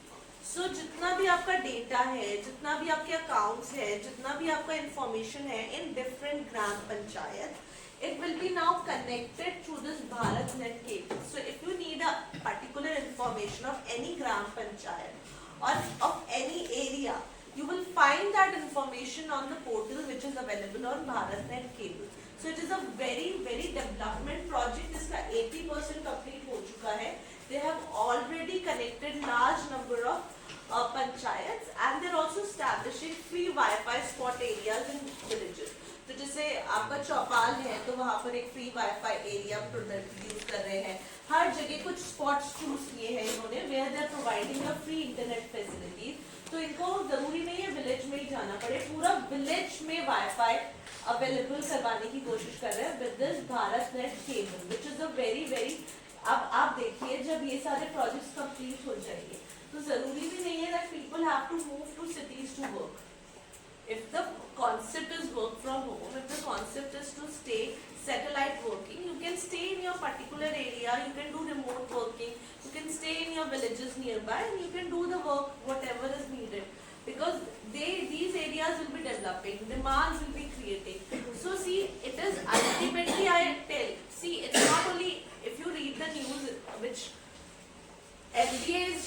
So जितना भी आपका data है, जितना भी आपके accounts है, जितना भी आपका इंफॉर्मेशन है in different gram panchayat, it will be now connected through this BharatNet cable. So if you need a particular information of any gram panchayat or of any area, you will find that information on the portal which is available on BharatNet cable. So it is a very development project. इसका 80% complete हो चुका है. They have already connected large number of panchayats and they are also establishing free Wi-Fi spot areas in villages. तो जैसे आपका चौपाल है तो वहाँ पर एक free wifi area product use कर रहे हैं. हर जगह कुछ स्पॉट्स चूज किए हैं इन्होंने where they are providing a free internet facilities. तो इनको जरूरी नहीं है विलेज में ही जाना पड़े, पूरा विलेज में वाईफाई अवेलेबल करवाने की कोशिश कर रहे हैं with this BharatNet cable which is a very अब आप देखिए जब ये सारे प्रोजेक्ट्स कंप्लीट हो जाएंगे तो जरूरी भी नहीं है that people have to move to cities to work. If the concept is work from home, if the concept is to stay satellite working, you can stay in your particular area, you can do remote working, you can stay in your villages nearby and you can do the work whatever is needed because these areas will be developing, demands will be creating. So see, it is ultimately I tell, see it's not only if you read the news which MBAs,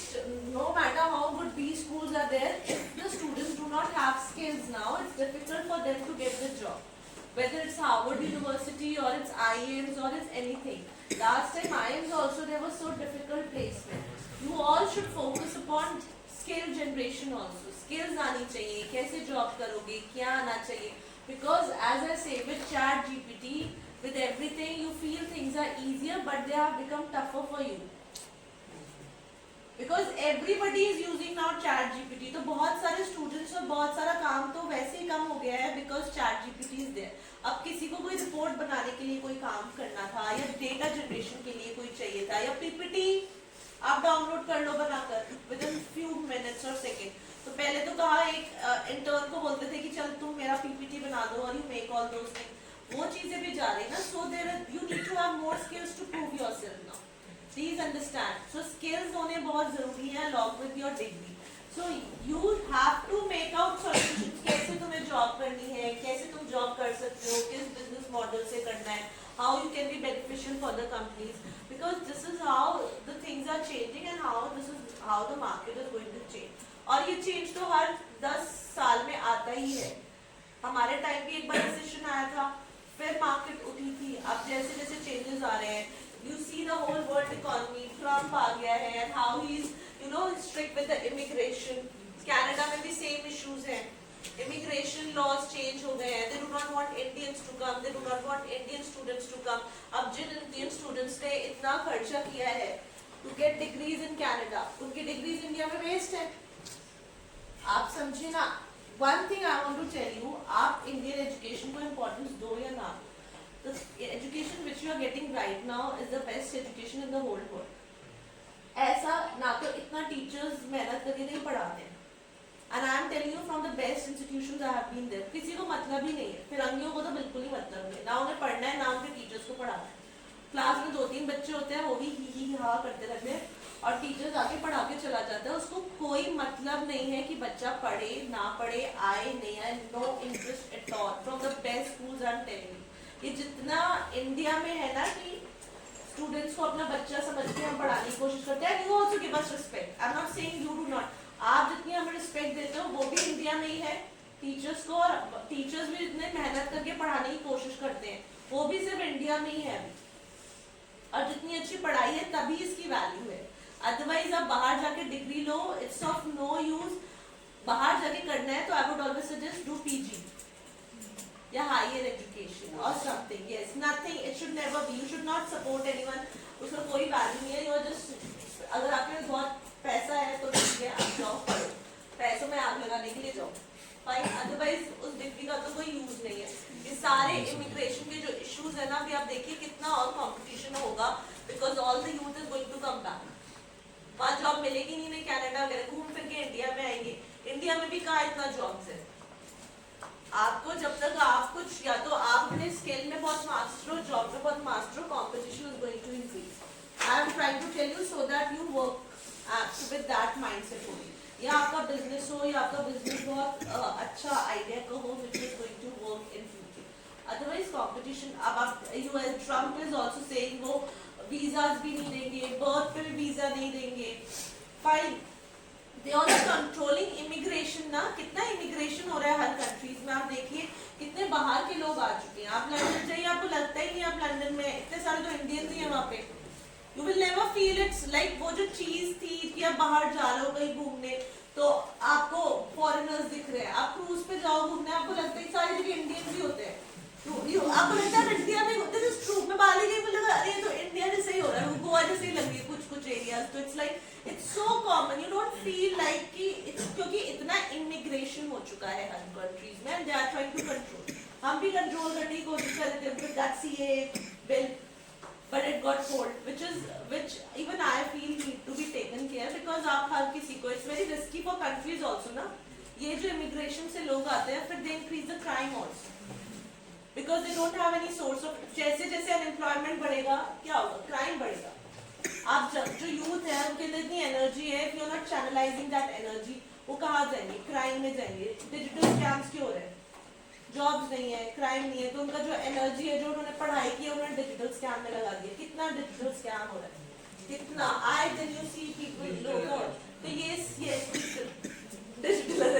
no matter how good B schools are there, if the students do not have skills now, it's difficult for them to get the job. Whether it's Harvard University or it's IIMs or it's anything. Last time IIMs also there was so difficult placement. You all should focus upon skill generation also. Skills आनी चाहिए, कैसे job करोगे, क्या आना चाहिए. Because as I say with ChatGPT, with everything you feel things are easier but they have become tougher for you. Because everybody is using now ChatGPT. तो बहुत सारे students और बहुत सारा काम तो वैसे ही कम हो गया है because ChatGPT is there. अब किसी को कोई रिपोर्ट बनाने के लिए कोई काम करना था या डेटा जनरेशन के लिए कोई चाहिए देता, या पीपीटी आप डाउनलोड कर लो बनाकर विद इन फ्यू मिनट्स और सेकेंड। तो पहले तो कहा एक इंटर्न को बोलते थे कि चल तुम मेरा पीपीटी बना दो और you make all those things, वो चीजें भी जा रही ना। So there you need to have more skills to prove yourself now, please understand. So skills होने बहुत जरूरी है along with your degree. So you have to make out solutions, कैसे तुम्हें जॉब करनी है, कैसे तुम जॉब कर सकते हो, किस बिजनेस मॉडल से करना है, how you can be beneficial for the companies, because this is how the things are changing and this is how the market is going to change. और ये चेंज तो हर 10 साल में आता ही है। हमारे टाइम भी एक बड़ा सेशन आया था, फिर मार्केट उठी थी। अब जैसे जैसे चेंजेस आ रहे हैं, you see the whole world economy, Trump आ गया है and how he's strict with the immigration. Canada में भी same issues हैं, immigration laws change हो गए हैं, they do not want Indians to come, they do not want Indian students to come. अब जिन Indian students ने इतना खर्चा किया है to get degrees in Canada, उनकी डिग्रीज इंडिया में वेस्ट है। आप समझिए ना। One thing I want to tell you, आप इंडियन एजुकेशन को इम्पोर्टेंस दो या ना, the education which you are getting right now is the best education in the whole world. ऐसा ना तो इतना टीचर्स मेहनत करके नहीं पढ़ाते हैं, and I am telling you from the best institutions I have been there, किसी को मतलब ही नहीं है, फिरंगियों को तो बिल्कुल ही मतलब नहीं, ना उन्हें पढ़ना है ना उनके टीचर्स को पढ़ाना है। क्लास में 2-3 बच्चे होते हैं, वो भी ही हा करते रहते हैं और टीचर्स आके पढ़ा के चला जाता है, उसको कोई मतलब नहीं है कि बच्चा पढ़े ना पढ़े, आए नहीं आए, no interest at all from the best schools I am telling you. ये जितना इंडिया में है ना कि स्टूडेंट्स को अपना बच्चा समझ के हम पढ़ाने की कोशिश करते हैं, you also give us respect, I am not saying you do not, आप जितनी हमें रिस्पेक्ट देते हो वो भी इंडिया में ही है टीचर्स को, और टीचर्स भी जितने मेहनत करके पढ़ाने की कोशिश करते हैं वो भी सिर्फ इंडिया में ही है अभी, और जितनी अच्छी पढ़ाई है तभी इसकी वैल्यू है। अदरवाइज आप बाहर जाके डिग्री लो, इट्स ऑफ नो यूज। बाहर जाके करना है तो I would always suggest do PG या हायर एजुकेशन और something, yes, nothing, it should never be, you should not support anyone, उसका कोई वैल्यू नहीं है। यू आर जस्ट, अगर आपके पास बहुत पैसा है तो ठीक है, आप जाओ पढ़ो, पैसों में आग लगाने के लिए जाओ, फाइन, अदरवाइज उस डिग्री का तो कोई यूज नहीं है। ये सारे इमिग्रेशन के जो इश्यूज है ना, अभी आप देखिए कितना और कंपटीशन होगा, because all the youth is going to come back. वहाँ जॉब मिलेगी नहीं, कनाडा वगैरह घूम फिर के इंडिया में आएंगे, इंडिया में भी कहाँ इतना जॉब्स है। आपको जब तक आप कुछ, या तो आप अपने स्किल में बहुत मास्टर हो, जॉब में बहुत मास्टर हो, competition is going to increase. I am trying to tell you so that you work with that mindset होगी, या आपका बिजनेस हो, या आपका बिजनेस बहुत अच्छा आइडिया का हो which is going to work in future. Otherwise competition, अब आप US, Trump is also saying वो वीजाज भी नहीं देंगे, बर्थ पे भी वीजा नहीं देंगे, fine, they are controlling immigration ना। कितना इमिग्रेशन हो रहा है हर कंट्रीज में, आप देखिए कितने बाहर के लोग आ चुके हैं। आप लंदन जाइए, आपको लगता ही नहीं आप लंदन में, इतने सारे तो इंडियंस ही हैं वहाँ पे, you will never feel it's like वो जो चीज थी कि आप बाहर जा लो कहीं घूमने तो आपको फॉरेनर्स दिख रहे हैं, आप क्रूज पे जाओ घूमने, आपको लगता है सारी जगह इंडियंस ही होते हैं, आपको लगता है इंडिया में होते हैं, ट्रू। मैं बाली गई, मुझे लगा अरे तो इंडिया जैसे ही हो रहा है, गोवा जैसे ही लग रही है कुछ कुछ एरियाज, तो it's like it's so common, you don't feel like कि इट्स, क्योंकि इतना इमिग्रेशन हो चुका है हर कंट्रीज में, they are trying to control. हम भी कंट्रोल करने की कोशिश कर रहे थे with that CA bill, but it got pulled, which even I feel need to be taken care, because आप हर किसी को, it's very risky for countries also ना, ये जो immigration से लोग आते हैं फिर they increase the crime also, because they don't have any source of, जैसे जैसे unemployment बढ़ेगा क्या होगा, crime बढ़ेगा। आप जो youth है उनके लिए इतनी energy है, if you are not channelizing that energy, वो कहाँ जाएंगे, crime में जाएंगे, digital scams क्यों हो रहे हैं, जॉब्स नहीं है, क्राइम नहीं है, तो उनका जो एनर्जी है, जो उन्होंने पढ़ाई की है, उन्होंने डिजिटल स्कैम में लगा दिया। कितना डिजिटल स्कैम हो रहा है, कितना, I then you see people लोग, तो yes digital,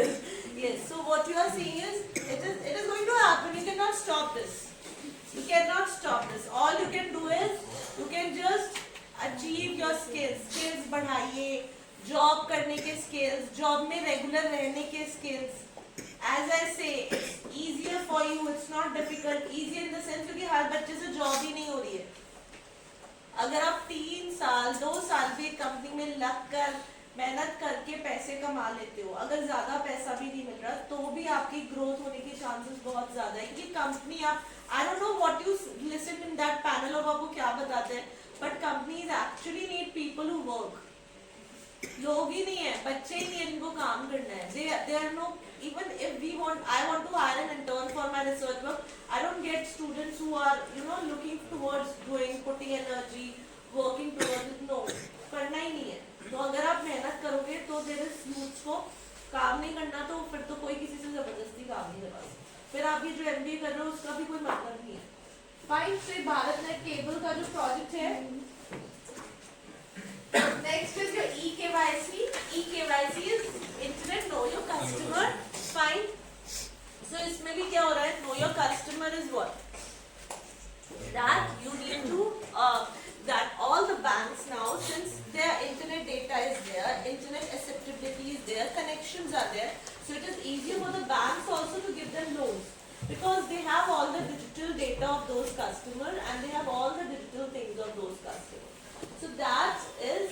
yes, so what you are seeing is it is going to happen, you can not stop this, you can not stop this, all you can do is you can just achieve your skills बढ़ाइए, job करने के skills, job में regular रहने के skills. As I say, it's easier for you. It's not difficult. Easier in the sense क्योंकि हर बच्चे से job ही नहीं हो रही है। अगर आप 3 साल 2 साल भी कंपनी में लग कर मेहनत करके पैसे कमा लेते हो, अगर ज्यादा पैसा भी नहीं मिल रहा तो भी आपकी ग्रोथ होने के चांसेस बहुत ज्यादा है, क्योंकि कंपनी, आप I don't know what you listened in that panel of आपको क्या बताते हैं, but companies actually need people who work. लोग ही नहीं है, बच्चे ही नहीं है जिनको काम करना है. They are no, even if I want to hire an intern for my research work, I don't get students who are looking towards putting energy, working towards it. No, करना ही नहीं है. तो अगर आप मेहनत करोगे तो there is youths को काम नहीं करना, तो फिर तो कोई किसी से जबरदस्ती काम नहीं करवा सकता. फिर आप ये जो MBA कर रहे हो उसका भी कोई मतलब नहीं है. फाइन. से भारत नेट केबल का जो प्रोजेक्ट है, next is your eKYC. eKYC is Internet Know Your Customer. Fine. So इसमें भी क्या हो रहा है? Know Your Customer is what? That you need to that all the banks now, since their internet data is there, internet acceptability is there, connections are there, so it is easier for the banks also to give them loans because they have all the digital data of those customers and they have all the digital things of those customers. So that is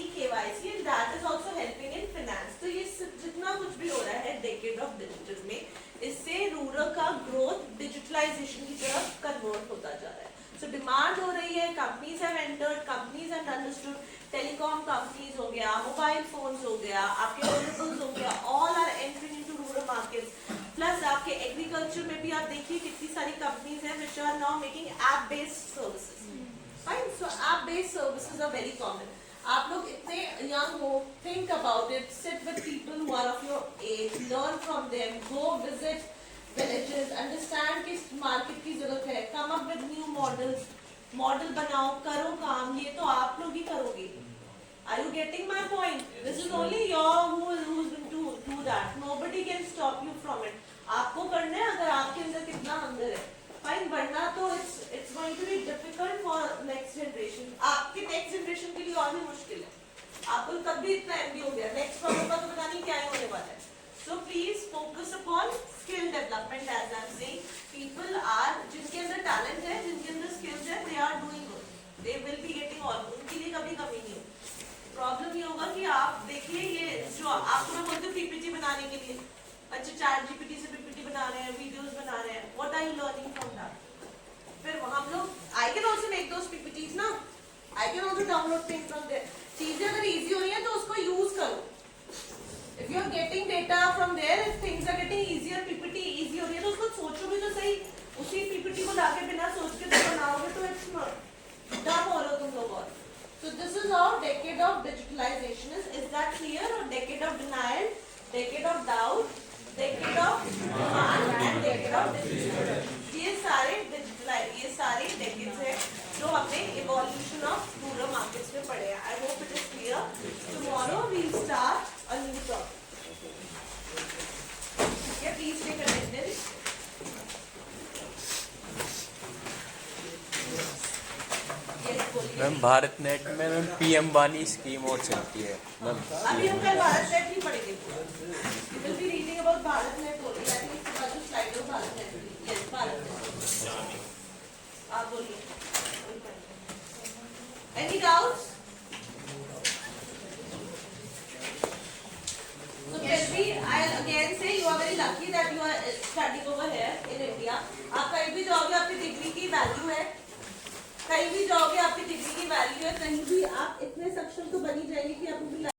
eKYC and that is also helping in finance. तो ये जितना कुछ भी हो रहा है decade of digital में, इससे रूरल का ग्रोथ डिजिटलाइजेशन की तरफ कन्वर्ट होता जा रहा है. So डिमांड हो रही है, companies have entered, companies have understood, telecom companies हो गया, मोबाइल फोन्स हो गया, आपके वेरिएबल्स हो गया, all are entering into rural markets. Plus आपके एग्रीकल्चर में भी आप देखिए कितनी सारी कंपनीज हैं which are now making app based services. Fine. So app based services are very common. आप लोग इतने यंग हो, think about it, sit with people who are of your age, learn from them, go visit villages, understand किस market की जरूरत है, come up with new models, model बनाओ, करो काम. ये तो आप लोग ही करोगे. Are you getting my point? This is only who's going to do that. Nobody can stop you from it. आपको करना है अगर आपके अंदर कितना हंगर है. फाइन. वरना तो it's going to be difficult for next generation. आपके next generation के लिए और भी मुश्किल है. आपको तब भी इतना MBA हो गया, next वालों का तो पता नहीं क्या ही होने वाला है. So please focus upon skill development as I'm saying. People are जिनके अंदर talent है, जिनके अंदर skills है, they are doing good. They will be getting all. उनके लिए कभी कमी नहीं होगी. प्रॉब्लम ये होगा कि आप देखिए ये जो आपको मैं बोलती हूँ PPT बनाने के लिए, अच्छे ChatGPT से PPT बना रहे हैं, वीडियोस बना रहे हैं. What are you learning from that? फिर हम लोग I can also make those PPTs ना. I can also download things from there. चीजें अगर easy हो रही हैं तो उसको use करो. If you are getting data from there, if things are getting easier, PPT easy हो रही है तो उसको सोचो भी तो सही. उसी PPT को लाके बिना सोच के तो बनाओगे तो it's not dumb हो रहे हो तुम लोग. और so this is how decade of digitalization is. Is that clear? Or decade of denial, decade of doubt, decade of demand and decade of digital. ये सारे decades हैं जो हमने evolution of rural markets में पढ़े हैं. I hope it is clear. Tomorrow we'll start a new topic. Okay, please take attendance. Ma'am Bharat net में ma'am PM वानी स्कीम और चलती है मैम. अभी हम कल भारत नेट ही पढ़ेंगे. We will be reading about Bharat net only. I think इसके बाद जो slide है Bharat net. Yes, Bharat net. आप बोलिए. Any doubts? So Kelvi, I'll again say you are very lucky that you are studying over here in India. आप कहीं भी जाओगे आपकी डिग्री की वैल्यू है. कहीं भी जाओगे आपकी डिग्री की वैल्यू है. कहीं भी आप इतने सक्षम तो बन ही जाएंगे कि आपको